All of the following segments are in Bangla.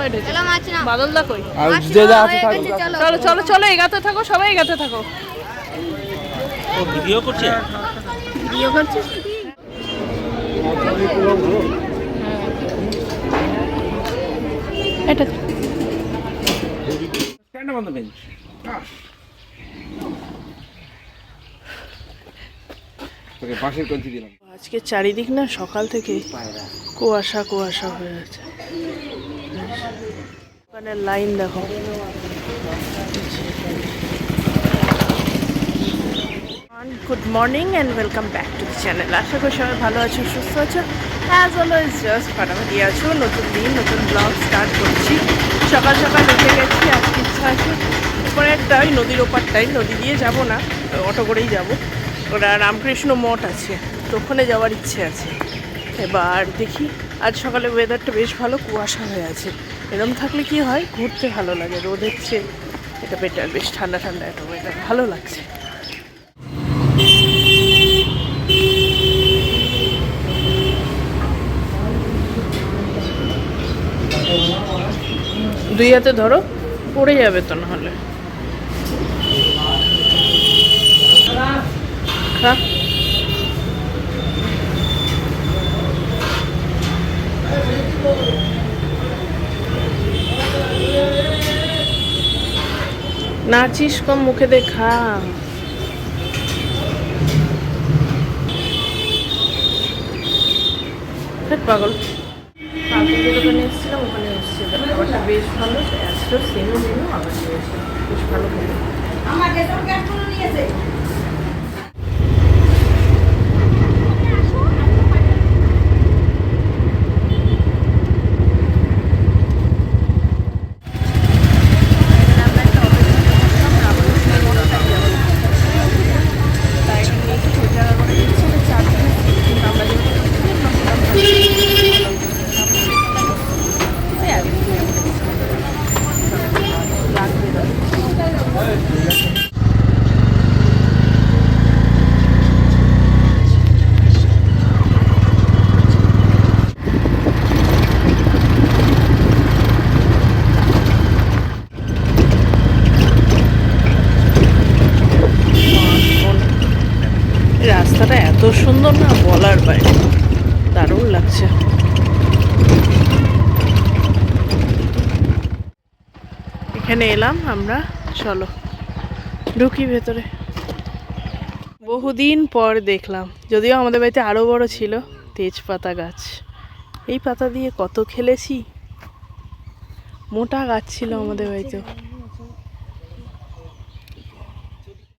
উঠেছে। চলো মাছ নাও। বাদল দা কই? আর যে যা আছে থাকো। চলো চলো চলো, এগাতে থাকো, সবাই এগাতে থাকো। ও ভিডিও করছে? ভিডিও করছিস তুই? এটা স্ট্যান্ড বন্ধ বেঞ্চ। ওকে বাঁশের কঞ্চি দিলাম। আজকে চারিদিক না সকাল থেকে কুয়াশা কুয়াশা হয়ে আছে। ওখানে লাইন দেখো। Good morning and welcome back to the channel. আশা করি সবাই ভালো আছো, সুস্থ আছো। অ্যাজ অলওয়েজ জাস্ট ফাটাফাটি আছো। নতুন দিন, নতুন ব্লগ স্টার্ট করছি। সকাল সকাল উঠে গেছি, আজকে ইচ্ছা আছে ওখানে একটা ওই নদীর ওপারটাই, নদী দিয়ে যাব না, অটো করেই যাব। ওটা রামকৃষ্ণ মঠ আছে, তো ওখানে যাওয়ার ইচ্ছে আছে। এবার দেখি, আজ সকালে ওয়েদারটা বেশ ভালো, কুয়াশা হয়ে আছে। এরম থাকলে কি হয়, ঘুরতে ভালো লাগে। রোদের চেয়ে এটা বেটার, বেশ ঠান্ডা ঠান্ডা একটা ওয়েদার, ভালো লাগছে। দুই হাতে ধরো, পড়ে যাবে তো নাহলে। খা। নাচিস কম, মুখে দেখা। পাগল। কালকে যে দোকানে এসেছিলাম ওখানে এসেছিল, খাবারটা বেশ ভালো, আসলো সেমও মেনু, আবার নিয়েছে, বেশ ভালো খেতে। আমার রেশন কার্ড গুলো নিয়েছে। রাস্তাটা এত সুন্দর না, বলার বাইরে, দারুণ লাগছে। এখানে এলাম আমরা, চলো ঢুকি ভেতরে। বহুদিন পর দেখলাম, যদিও আমাদের বাড়িতে আরো বড় ছিল, তেজপাতা গাছ। এই পাতা দিয়ে কত খেলেছি, মোটা গাছ ছিল আমাদের বাড়িতে।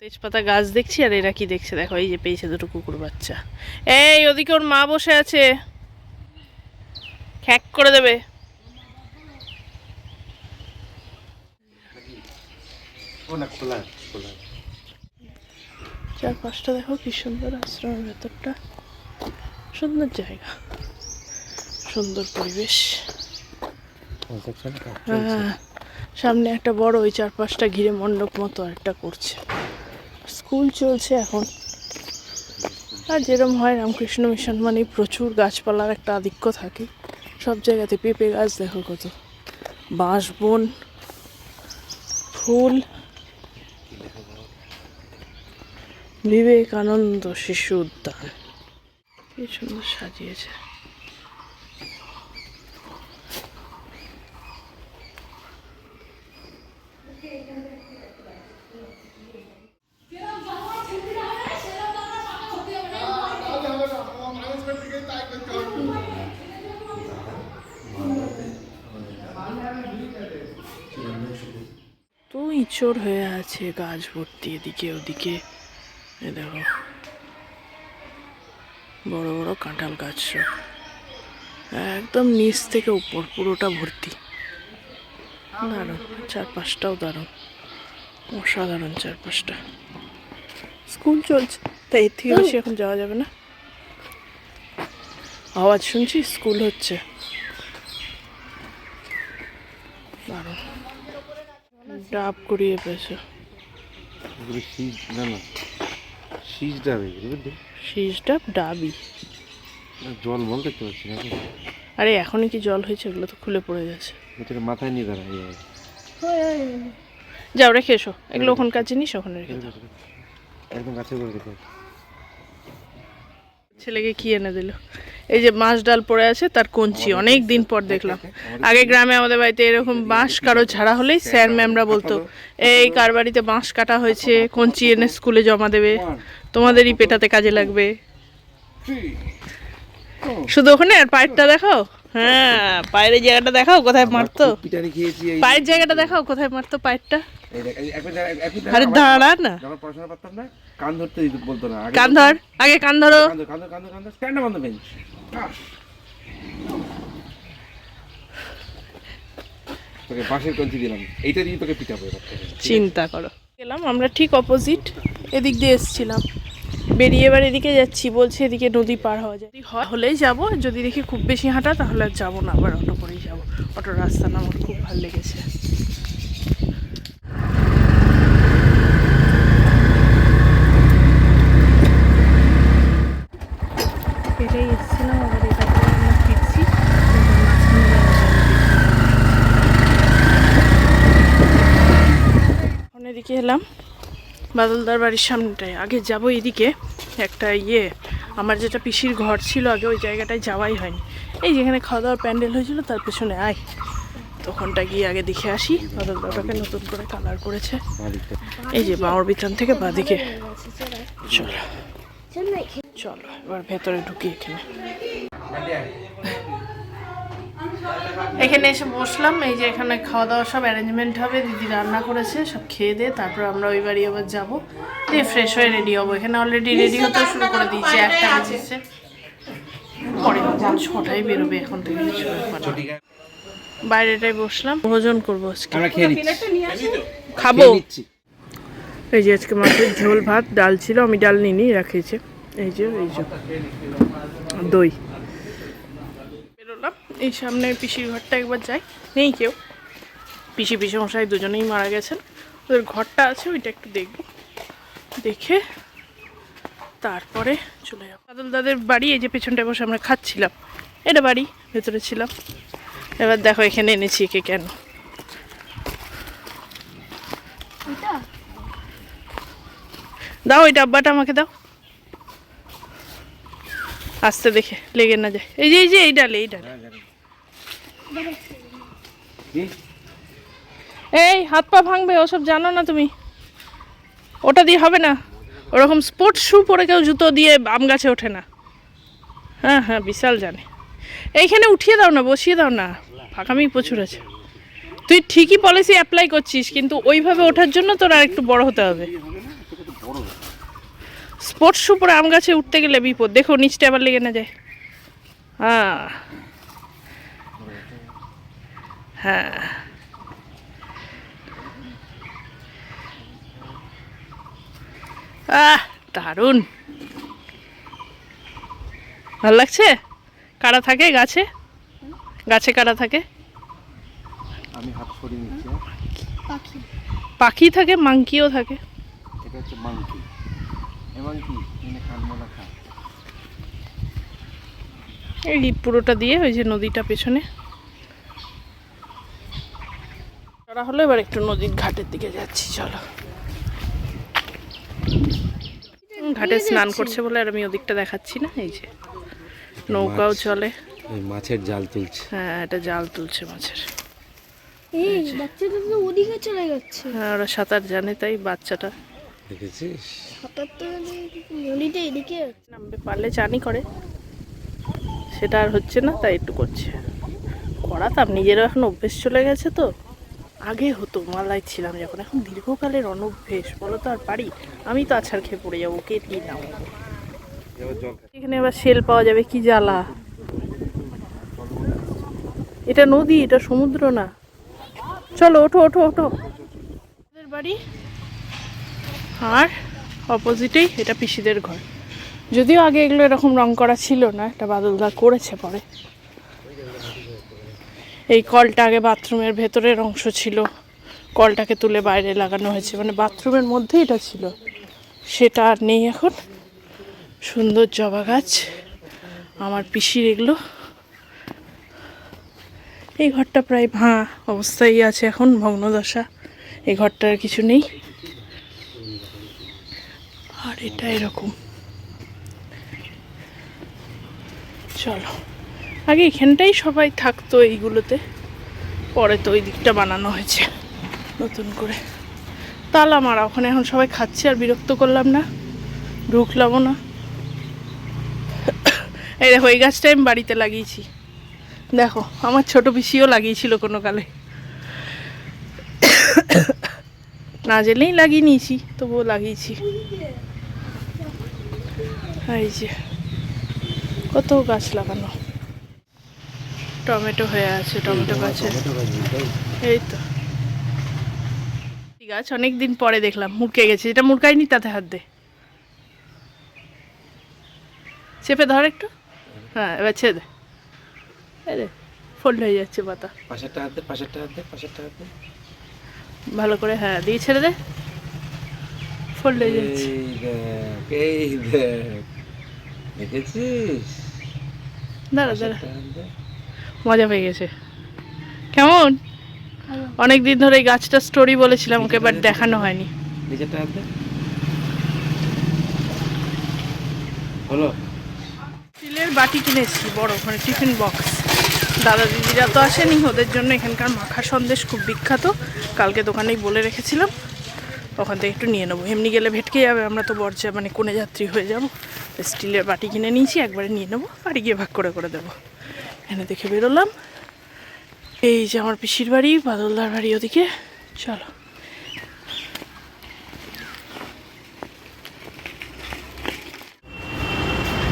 তেজপাতা গাছ দেখছি, আর এরা কি দেখছে দেখো, এই যে পেয়েছে দুটো কুকুর বাচ্চা। এই ওদিকে ওর মা বসে আছে, খ্যাক করে দেবে। চারপাশটা দেখো কি সুন্দর, আশ্রমের ভেতরটা সুন্দর জায়গা, সুন্দর পরিবেশ। হ্যাঁ, সামনে একটা বড় ওই চারপাশটা ঘিরে মণ্ডপ মতো একটা করছে। স্কুল চলছে এখন। আর যেরকম হয় রামকৃষ্ণ মিশন মানে প্রচুর গাছপালার একটা আধিক্য থাকে সব জায়গাতে। পেঁপে গাছ দেখো কত, বাঁশ বন, ফুল। বিবেকানন্দ শিশু উদ্যান, কি সুন্দর সাজিয়েছে। তো ইঁচড় হয়ে আছে গাছ ভর্তি, এদিকে ওদিকে। দেখো বড় বড় কাঁঠাল গাছ, সব একদম নিচ থেকে উপর পুরোটা ভর্তি। দারুণ, চারপাশটাও দারুণ, অসাধারণ চারপাশটা। স্কুল চলছে তাই এর থেকে বেশি এখন যাওয়া যাবে না। আওয়াজ শুনছি, স্কুল হচ্ছে। দারুণ, ডাব করিয়ে পেয়েছে। শীষ ডাব, ডাবই। জল বল দেখতে পাচ্ছি না। আরে এখনই কি জল হয়েছে, এগুলো তো খুলে পড়ে গেছে। এটাকে মাথায় নিয়ে দাঁড়া এইভাবে। যাও রেখে এসো, এগুলো ওখানকার জিনিস ওখানে রেখে দাও। একদম কাছে করে রেখে। ছেলেকে কি এনে দিল? এই যে মাছ ডাল পড়ে আছে, তার কঞ্চি অনেক দিন পর দেখলাম। আগে গ্রামে আমাদের বাড়িতে এরকম বাঁশ কারো ঝাড়া হলেই স্যার ম্যামরা বলতো এই কার বাড়িতে বাঁশ কাটা হয়েছে, কঞ্চি এনে স্কুলে জমা দেবে, তোমাদেরই পেটাতে কাজে লাগবে। শুধু ওখানে আর পায়েরটা দেখাও। হ্যাঁ, পায়ের এই জায়গাটা দেখাও কোথায় মারতো। পিটানি খেয়েছি এই পায়ের জায়গাটা দেখাও কোথায় মারতো পায়েরটা। এই দেখ, একই আরে দাঁড়া না, যখন পড়াশোনা করতাম না, কান ধরতে বলতো না। আগে কান ধর, আগে কান ধরো। কান ধর stand up on the bench. তোকে বাঁশের কঞ্চি দিলাম, এইটা দিয়ে তোকে পিটাবো এবার থেকে। চিন্তা করো। গেলাম আমরা ঠিক অপোজিট, এদিক দিয়ে এসেছিলাম, বেরিয়ে এবার এদিকে যাচ্ছি। বলছে এদিকে নদী পার হওয়া যায়, যদি হয় হলেই যাবো, যদি দেখি খুব বেশি হাঁটা তাহলে আর যাবো না, আবার অটো করেই যাবো। অটোর রাস্তা না আমার খুব ভালো লেগেছে। এটাই এসেছিলাম, আবার এটা করে আমরা ফিরছি। এদিকে এলাম বাদলদার বাড়ির সামনেটায়। আগে যাব এদিকে একটা আমার যেটা পিসির ঘর ছিল আগে, ওই জায়গাটায় যাওয়াই হয়নি। এই যেখানে খাওয়া দাওয়ার প্যান্ডেল হয়েছিল তার পেছনে আয়, তখনটা গিয়ে আগে দেখে আসি। বাদলদাটাকে নতুন করে কালার করেছে। এই যে বাঁওর বিতান থেকে বাঁদিকে। চলো চলো এবার ভেতরে ঢুকি। এখানে এসে বসলাম। এই যে এখানে খাওয়া দাওয়া সব অ্যারেঞ্জমেন্ট হবে, দিদি রান্না করেছে, সব খেয়ে দিয়ে তারপর আমরা ওই বাড়ি আবার যাবো, দিয়ে ফ্রেশ হয়ে রেডি হবো। এখানে অলরেডি রেডি হতে শুরু করে দিয়েছে, 1টা বেজেছে, পরে 6টায় বেরোবে এখন থেকে। বাইরেটাই বসলাম, ভোজন করবো আজকে। আমরা খেয়ে নিচ্ছি, খাবো। এই যে আজকে মাছের ঝোল ভাত, ডাল ছিল, আমি ডাল নিইনি, রাখিয়েছে। এই যে দই। বেরোলাম, এই সামনে পিসির ঘরটা একবার যাই। নেই কেউ, পিসি মশাই দুজনেই মারা গেছেন। ওদের ঘরটা আছে, ওইটা একটু দেখবো, দেখে তারপরে চলে যাবো। বাদল দাদের বাড়ি এই যে পেছনটায় বসে আমরা খাচ্ছিলাম, এটা বাড়ি, ভেতরে ছিলাম। এবার দেখো এখানে এনেছি একে কেন। দাও ওই ডাব্বাটা আমাকে দাও, আস্তে দেখে লেগে না যায়। এই যে এই ডালে এই হাত পা ভাঙবে, ওসব জানো না তুমি, ওটা দিয়ে হবে না। ওরকম স্পোর্টস শু পরে কেউ জুতো দিয়ে আম গাছে ওঠে না। হ্যাঁ হ্যাঁ, বিশাল জানে। এইখানে উঠিয়ে দাও না, বসিয়ে দাও না, ফাঁকামি প্রচুর আছে। তুই ঠিকই পলিসি অ্যাপ্লাই করছিস, কিন্তু ওইভাবে ওঠার জন্য তোর আর একটু বড় হতে হবে। স্পোর্টস শু পরে আম গাছে উঠতে গেলে বিপদ। দেখো নিচটা আবার লেগে না যায়। হ্যাঁ দারুণ ভালো লাগছে। কারা থাকে গাছে, গাছে কারা থাকে? আমি হাত সরিয়ে নিচ্ছি। পাখি থাকে, মাংকিও থাকে। এটা হচ্ছে মাংকি। এই মাংকি এনে কানমোলা খায়। এই পুরোটা দিয়ে ওই যে নদীটা পেছনে করা হলো। এবার একটু নদীর ঘাটের দিকে যাচ্ছি, চলো। ঘাটে স্নান করছে বলে আর আমি ওদিকটা দেখাচ্ছি না। এই যে নৌকাও চলে, মাছের জাল তুলছে। হ্যাঁ এটা জাল তুলছে মাছের। এই বাচ্চাটা তো ওদিকে চলে যাচ্ছে। হ্যাঁ ওরা সাঁতার জানে, তাই বাচ্চাটা। দেখেছিস? হঠাৎ তো নদীটা এদিকে নামবে পারলে চানই করে, সেটা আর হচ্ছে না, তাই একটু করছে। করাতাম, নিজেরও এখন অভ্যেস চলে গেছে তো। আগে হতো, মালায় ছিলাম যখন, এখন দীর্ঘকালের অনভ্যেস। বলো তো আর পারি? আমি তো আছাড় খেয়ে পড়ে যাবো, কে কি নাও। এখানে এবার শেল পাওয়া যাবে, কি জ্বালা। এটা নদী, এটা সমুদ্র না। চলো ওঠো ওঠো ওঠো। আমাদের বাড়ি আর অপোজিটেই এটা পিসিদের ঘর। যদিও আগে এগুলো এরকম রং করা ছিল না, এটা বাদলদা করেছে পরে। এই কলটা আগে বাথরুমের ভেতরের অংশ ছিল, কলটাকে তুলে বাইরে লাগানো হয়েছে, মানে বাথরুমের মধ্যে এটা ছিল, সেটা আর নেই এখন। সুন্দর জবা গাছ আমার পিসির এগুলো। এই ঘরটা প্রায় ভাঙা অবস্থায় আছে এখন, ভগ্নদশা। এই ঘরটার কিছু নেই। আর এটা এরকম। চলো, আগে এখানটাই সবাই থাকতো এইগুলোতে, পরে তো ওই দিকটা বানানো হয়েছে নতুন করে। তালা মারা, ওখানে এখন সবাই খাচ্ছে, আর বিরক্ত করলাম না, ঢুকলামও না। এই দেখো, এই গাছটা আমি বাড়িতে লাগিয়েছি। দেখো, আমার ছোট পিসিও লাগিয়েছিল কোনো কালে, না জেনেই লাগিয়ে নিয়েছি, তবুও লাগিয়েছি। এই যে কত গাছ লাগানো। টমেটো হয়ে আছে, টমেটো গাছে এই তো গাছ অনেকদিন পরে দেখলাম মুড়কে গেছে। যেটা মুড়কায়নি তাতে হাত দে, চেপে ধর একটু। হ্যাঁ, এবার ছেড়ে দে। আরে ফোল্ড হয়ে যাচ্ছে পাতা। পাশেরটা হাত দে, পাশেরটা হাত দে, পাশেরটা হাত দে। ভালো করে, হ্যাঁ, দিয়ে ছেড়ে দে, ফোল্ড হয়ে যাচ্ছে। এই দেখ, দেখেছিস? দাঁড়া দাঁড়া, পাশেরটা হাত দে। মজা পেয়ে গেছে। কেমন? অনেক দিন ধরে এই গাছটা স্টোরি বলেছিলাম ওকে, বাট দেখানো হয়নি। নিচেরটা হাত দে। হলো? স্টিলের বাটি কিনেছি বড়, ওখানে টিফিন বক্স। দাদা দিদিরা তো আসেনি, ওদের জন্য এখানকার মাখা সন্দেশ খুব বিখ্যাত। কালকে দোকানেই বলে রেখেছিলাম, ওখান থেকে একটু নিয়ে নেবো। এমনি গেলে ভেটকে যাবে, আমরা তো বর্জা মানে কোণে যাত্রী হয়ে যাব। স্টিলের বাটি কিনে নিয়েছি, একবারে নিয়ে নেবো, বাড়ি গিয়ে ভাগ করে করে দেবো। এখানে দেখে বেরোলাম। এই যে আমার পিসির বাড়ি, বাদলদার বাড়ি ওদিকে। চলো,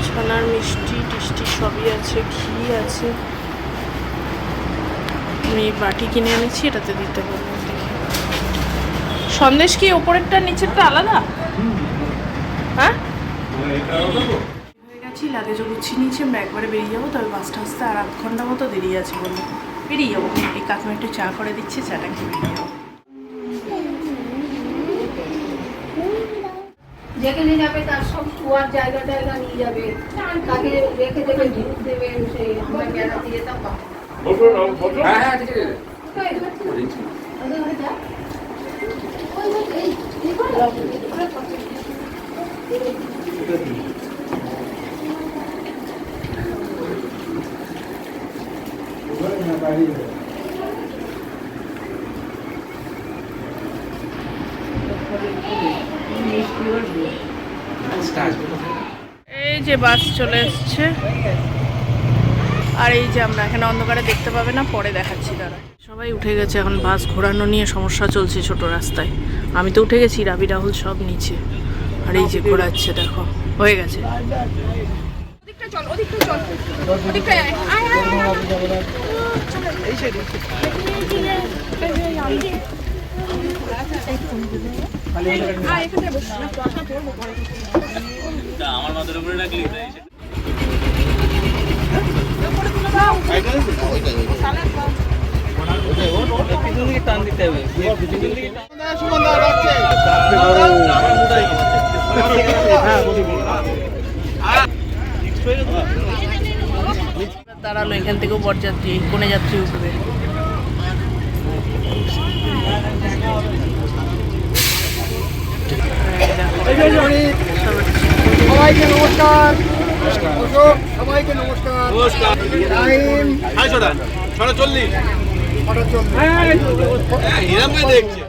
ছানার মিষ্টি টিষ্টি সবই আছে, ঘি আছে। আমি বাটি কিনে এনেছি, এটাতে দিতে পারবো। সন্দেশ কি ওপরেরটা নিচেরটা আলাদা? হ্যাঁ, হয়ে গেছি, লাগেজও গুছিয়ে নিয়েছি। আমরা একবারে বেরিয়ে যাবো, তবে বাসটা আসতে আর আধ ঘন্টা মতো দেরি আছে বললো। বেরিয়ে যাবো, এই কাকিমা একটু চা করে দিচ্ছে, চাটা খেয়ে বেরিয়ে যাবো। যেখানে যাবে তার সব শোয়ার জায়গা টায়গা নিয়ে যাবে, তাকে রেখে দেবে, ঢুক দেবে। সেই আমরা বেড়াতে যেতাম এই যে বাস চলে এসছে, আর এই যে আমরা এখানে অন্ধকারে দেখতে পাবে না, পরে দেখাচ্ছি। দাঁড়া, সবাই উঠে গেছে, এখন বাস ঘোরানো নিয়ে সমস্যা চলছে ছোট রাস্তায়। আমি তো উঠে গেছি, রাবি রাহুল সব নিচে, আর এই যে ঘোরাচ্ছে, দেখো হয়ে গেছে। আমার মাথার উপরে রাখলি টান দিতে হবে। দাঁড়ালো, এখান থেকেও বরযাত্রী, কোণে যাত্রী উঠবে। সবাইকে নমস্কার। সবাইকে নমস্কার। টাইম 6:40। হিরামকে দেখছে।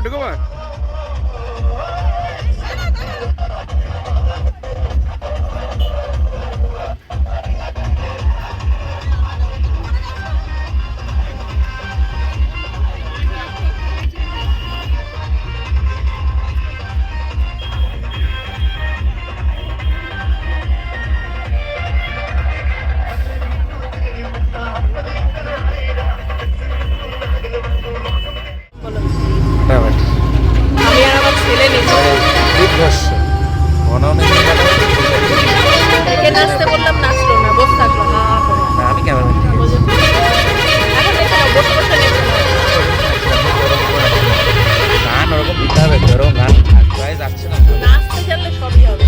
ঢুকবা আমি আর আমার ছেলে নেচে একে নাচতে বললাম, নাচলো না, বসে থাকলো হা হা করে। আমি ক্যামেরা এখন নেচে নাও, বসে বসে নেচে নাও। গান ওরকম দিতে হবে, ধরো গান প্রায় যাচ্ছে না। নাচতে জানলে সবই হবে।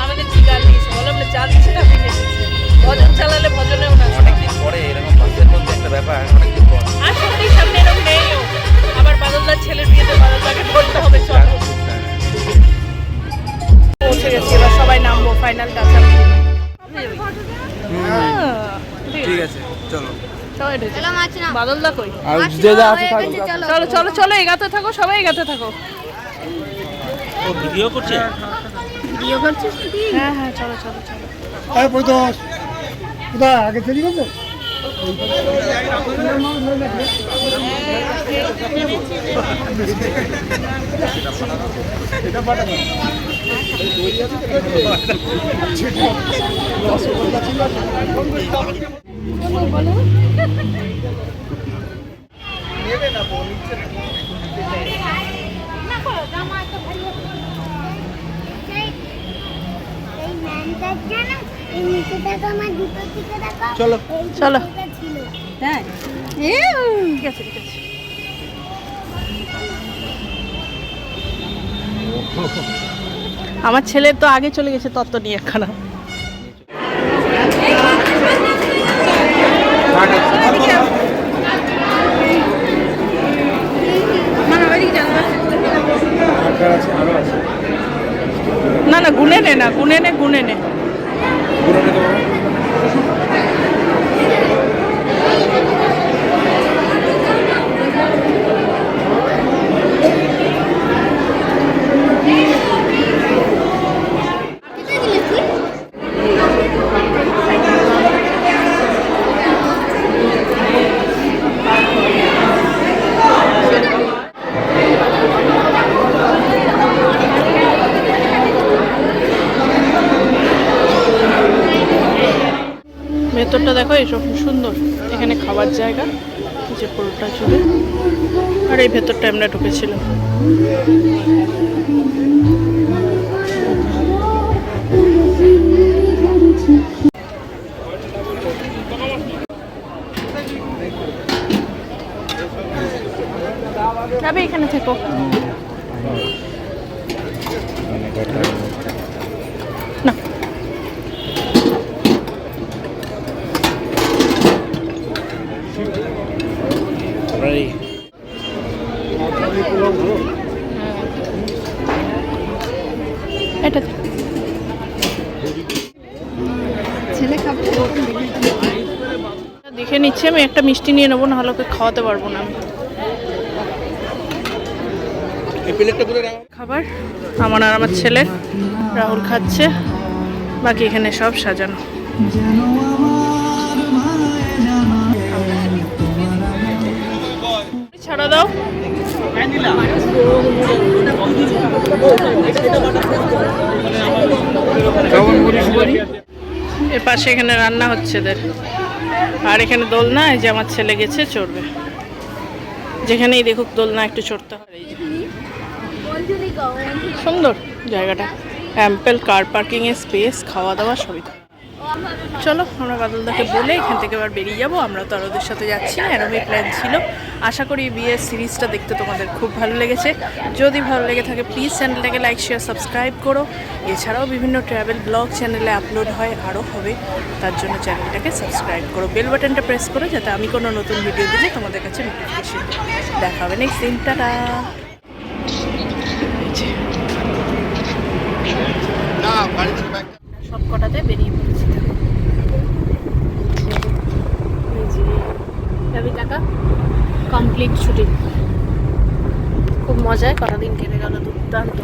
আমাদের কি গান দিয়েছে বললাম না, যা দিচ্ছে না ভেঙে দিচ্ছে। ভজন চালালে ভজনেও নাচতে হবে। অনেকদিন পরে এরকম বাসের মধ্যে একটা ব্যাপার, অনেকদিন পর। আর সত্যি সামনে এরকম নেইও। আবার বাদলদার ছেলের বিয়েতে বাদলদাকে ধরতে হবে, চলো। পৌঁছে গেছি, এবার সবাই নামবো, ফাইনাল টাচ। ঠিক আছে, চলো। বাদলদা কই? আর যে যা আছে থাকুক। চলো চলো চলো, এগাতে থাকো, সবাই এগাতে থাকো। ও ভিডিও করছে? হ্যাঁ হ্যাঁ, চলো চলো চলো। আরে পরিতোষ কোথায় আগে চলি গেছে চলো চলো। তাই ঠিক আছে ঠিক আছে। আমার ছেলে তো আগে চলে গেছে তত্ত্ব নিয়ে একখানা। না না, গুনে নে না, গুনে নে, গুনে নে। ভেতরটা দেখো, এইসব সুন্দর। এখানে খাবার জায়গা, যে পুরোটা জুড়ে। আর এই ভেতরটা আমরা ঢুকেছিলাম। যাবে এখানে থেকো। না এটা ছেলে খাবে দেখে নিচ্ছি। আমি একটা মিষ্টি নিয়ে নেবো, নাহলে ওকে খাওয়াতে পারবো না আমি। খাবার আমার আর আমার ছেলের, রাহুল খাচ্ছে। বাকি এখানে সব সাজানো। ছাড়া দাও। এর পাশে এখানে রান্না হচ্ছে এদের। আর এখানে দোলনা, এই যে আমার ছেলে গেছে চড়বে। যেখানেই দেখুক দোলনা একটু চড়তে হয়। সুন্দর জায়গাটা, অ্যাম্পেল কার পার্কিং এর স্পেস, খাওয়া দাওয়া সবই। চলো আমরা বাদলদাকে বলে এখান থেকে আবার বেরিয়ে যাবো। আমরা তো আর ওদের সাথে যাচ্ছি না, এরমই প্ল্যান ছিল। আশা করি বিয়ের সিরিজটা দেখতে তোমাদের খুব ভালো লেগেছে। যদি ভালো লেগে থাকে প্লিজ চ্যানেলটাকে লাইক শেয়ার সাবস্ক্রাইব করো। এছাড়াও বিভিন্ন ট্রাভেল ব্লগ চ্যানেলে আপলোড হয়, আরও হবে, তার জন্য চ্যানেলটাকে সাবস্ক্রাইব করো, বেল বাটনটা প্রেস করো যাতে আমি কোনো নতুন ভিডিও দিলে তোমাদের কাছে নোটিফিকেশন দেখা হবে। নেক্সট দিন, টাটা। সব কটাতে বেরিয়ে পড়েছি। রবি কাকা কমপ্লিট শুটিং, খুব মজায় কটা দিন কেটে গেল দুর্দান্ত।